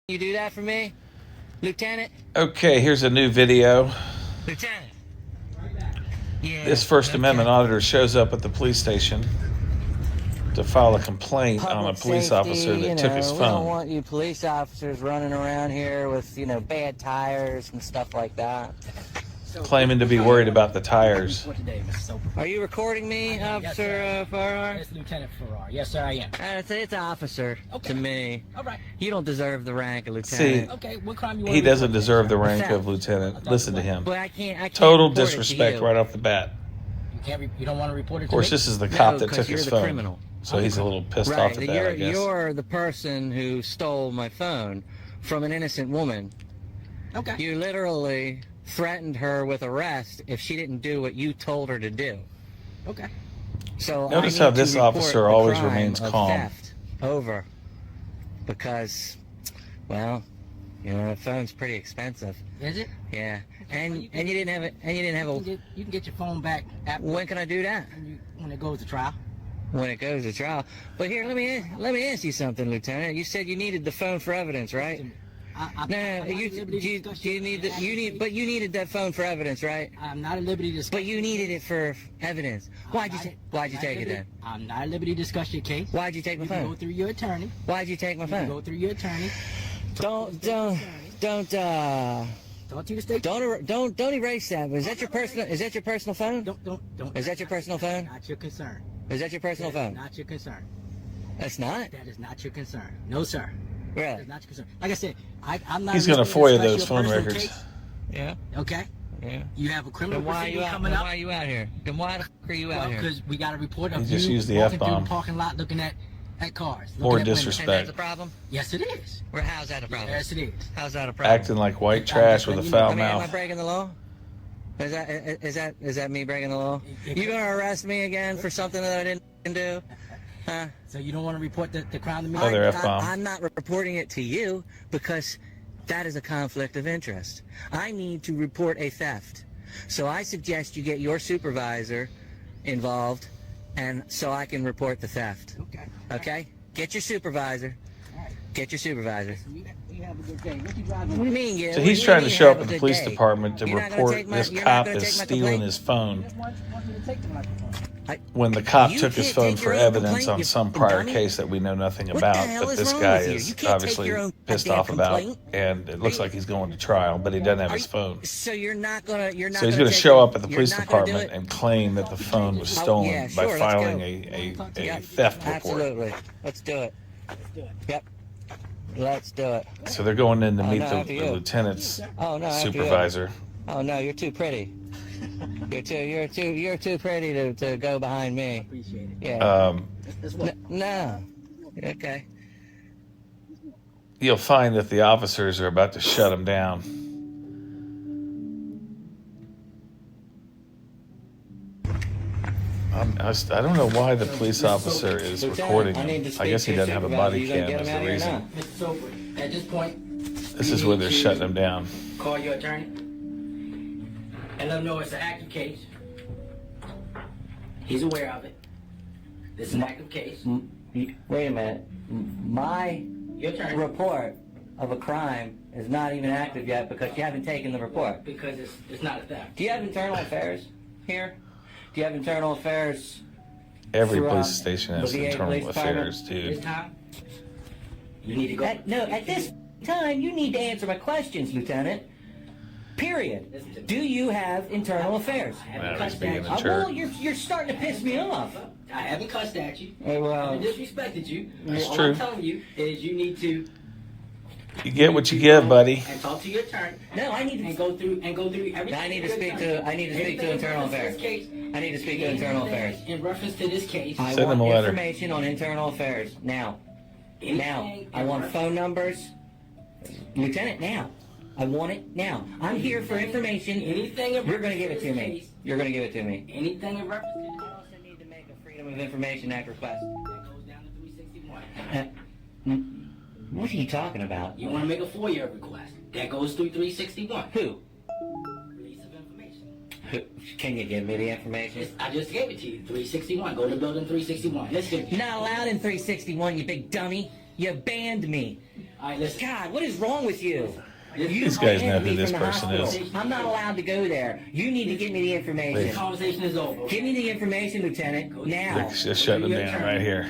you do that for me, Lieutenant? Okay, here's a new video. Lieutenant. Yeah, This First Amendment auditor shows up at the police station to file a complaint on a police officer that took his We don't phone. want you police officers running around here with, bad tires and stuff like that. Claiming to be worried about the tires. Are you recording me, Officer Farrar? Yes, Lieutenant Farrar. Yes, sir, I am. It's officer to me. All right. You don't deserve the rank of lieutenant. See, Okay, what crime you want he to doesn't report? deserve the rank What's of lieutenant. Listen to him. But I can't Total report it to disrespect you. right off the bat. You don't want to report it Of to course, me? this is the cop that 'cause took you're his the phone. criminal. So he's a little pissed Right, off at that, I guess. you're the person who stole my phone from an innocent woman. Okay. You literally threatened her with arrest if she didn't do what you told her to do. Okay. So Notice I how need this to report officer the always crime remains of calm. Theft over, because, well, the phone's pretty expensive. Is it? Yeah, and you didn't have it. And you didn't have a. You can get your phone back after When can I do that? when it goes to trial. When it goes to trial. But here, let me ask you something, Lieutenant. You said you needed the phone for evidence, right? No, you needed that phone for evidence, right? I'm not at liberty to discuss. But you needed it for evidence. Why'd you take it then? I'm not at liberty to discuss your case. Why'd you take my You can go phone? through your attorney. Why'd you take my You can phone? go through your attorney. Don't Talk to the state. don't erase that. Is that your personal phone? Don't. Is that your personal phone? Not your concern. Is that your personal That is phone? Not your concern. That's not. That is not your concern. No, sir. That Really? is not your concern. Like I said, I'm not. He's going to at liberty FOIA discuss those your phone personal records. case. Yeah. Okay. Yeah. You have a criminal Then why are proceeding you out? coming Then up. why are you out here? Then why the fuck are you out here? Because we got a report of He just you used the walking through F-bomb. the parking lot looking at cars. More looking at windows. disrespect. And that's a problem? Yes, it is. How's that a problem? Yes, it is. How's that a problem? Acting like white trash with a foul Am I mouth. breaking the law? Is that me breaking the law? You gonna arrest me again for something that I didn't do? Huh? So you don't want to report the crime to me? Other F-bomb. I'm not reporting it to you because that is a conflict of interest. I need to report a theft. So I suggest you get your supervisor involved, and so I can report the theft. Okay. Okay? Get your supervisor. All right. Get your supervisor. You have a good day. What you driving? What do you mean, yeah? So What he's do you trying mean to show have up a at the good police day? department to You're not gonna report take my- this you're not cop gonna is take my stealing complaint? his phone I want you to take the microphone. when the cop You took his can't phone take for your own evidence complaint, on you some fucking prior dummy. case that we know nothing What about. the hell But is this wrong guy with you? is You can't take obviously your own pissed goddamn off about, complaint. and it looks like he's going to trial, but he doesn't have his phone. So you're not gonna. So he's going to show up at the police you're not gonna do department it? and claim that the phone was Oh, stolen yeah, by sure, let's filing go. a theft report. Absolutely. Let's do it. Yep. Let's do it. So they're going in to meet no, the after you. lieutenant's Oh no, after you. supervisor. Oh no, you're too pretty. You're too pretty to go behind me. Appreciate it. Yeah. That's what. No. Okay. You'll find that the officers are about to shut him down. I don't know why the police officer is recording him. I guess he doesn't have a body cam is the reason. Mr. Soper, at this point, This is where they're shutting him down. call your attorney and let him know it's an active case. He's aware of it. This is an active case. Wait a minute. My Your attorney, report of a crime is not even active yet because you haven't taken the report. because it's not a theft. Do you have internal affairs here? Do you have internal affairs? Every Throughout police station has the VA internal police department. affairs, This dude. time, you need to go. At this time, you need to answer my questions, Lieutenant. Period. Listen to me. Do you have internal affairs? I haven't Well, he's cussed being at a you. jerk. Well, you're starting to piss me off. I haven't cussed at you. Hey, I well, haven't disrespected you. That's All true. I'm telling you is you need to You get what you give, buddy. and talk to your attorney no, I need and to. go through everything. I need to speak to. I need to speak to internal affairs. I need to speak to internal affairs. In reference to this case, I Send want them a letter. information on internal affairs now. Now, I want phone numbers, Lieutenant. Now, I want it now. I'm here for information. anything in You're going to give it reference to this me. case, You're going to give it to me. anything in reference to this I also need to make a Freedom of Information Act request. that goes down to 361. What are you talking about? You want to make a FOIA request that goes through 361. Who? Release of information. Can you give me the information? I just gave it to you. 361. Go to building 361. Listen. Not allowed in 361, you big dummy. You banned me. All right, listen. God, what is wrong with you? These guys know who this from the person is. hospital. I'm not allowed to go there. You need to give me the The information. conversation is over. Give me the information, Lieutenant, now. Just shutting them down right here.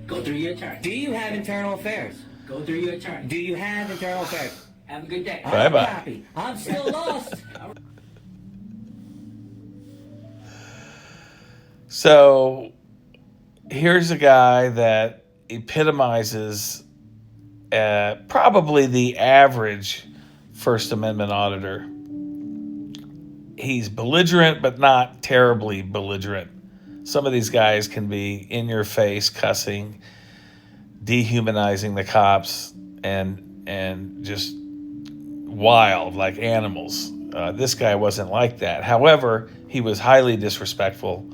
Go through your attorney. Do you have internal affairs? Go through your attorney. Do you have internal affairs? Have a good day. Bye-bye. Copy. I'm still lost. So here's a guy that epitomizes probably the average First Amendment auditor. He's belligerent, but not terribly belligerent. Some of these guys can be in your face, cussing, dehumanizing the cops, and just wild like animals. This guy wasn't like that. However, he was highly disrespectful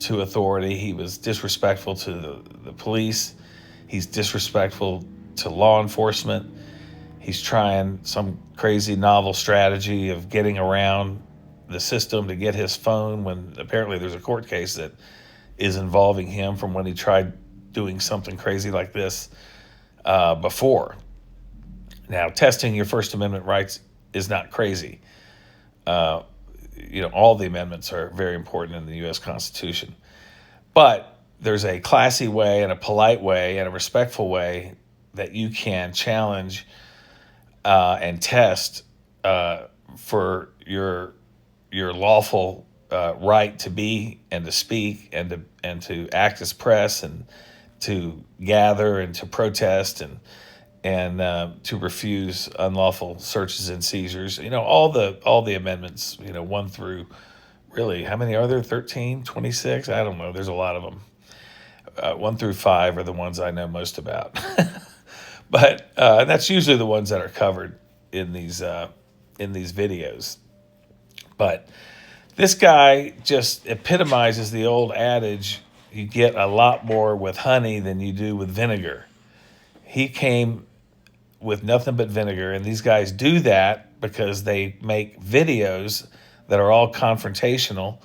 to authority. He was disrespectful to the police. He's disrespectful to law enforcement. He's trying some crazy novel strategy of getting around the system to get his phone when apparently there's a court case that is involving him from when he tried doing something crazy like this before. Now, testing your First Amendment rights is not crazy. All the amendments are very important in the U.S. Constitution. But there's a classy way and a polite way and a respectful way that you can challenge and test for your lawful right to be and to speak and to act as press and to gather and to protest and to refuse unlawful searches and seizures. All the amendments, 1 through, really, how many are there? 13, 26? I don't know. There's a lot of them. 1 through 5 are the ones I know most about. But that's usually the ones that are covered in these videos. But this guy just epitomizes the old adage, you get a lot more with honey than you do with vinegar. He came with nothing but vinegar, and these guys do that because they make videos that are all confrontational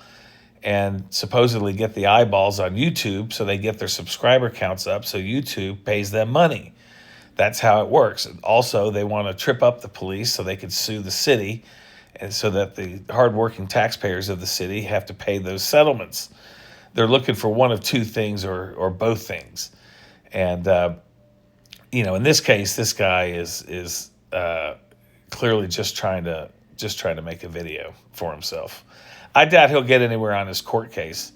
and supposedly get the eyeballs on YouTube, so they get their subscriber counts up, so YouTube pays them money. That's how it works. And also, they want to trip up the police so they can sue the city, and so that the hardworking taxpayers of the city have to pay those settlements. They're looking for one of two things or both things. And in this case, this guy is clearly just trying to make a video for himself. I doubt he'll get anywhere on his court case.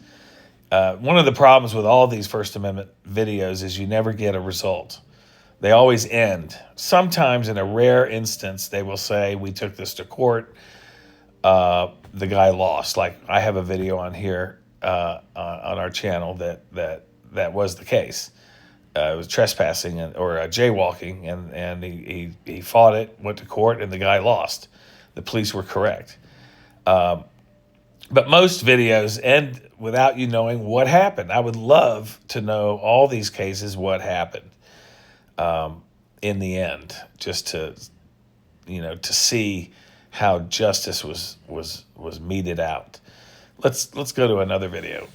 One of the problems with all these First Amendment videos is you never get a result. They always end. Sometimes, in a rare instance, they will say, we took this to court. The guy lost. Like, I have a video on here on our channel that was the case. It was trespassing or jaywalking, and he fought it, went to court, and the guy lost. The police were correct. But most videos end without you knowing what happened. I would love to know all these cases, what happened in the end, just to see how justice was meted out. Let's go to another video.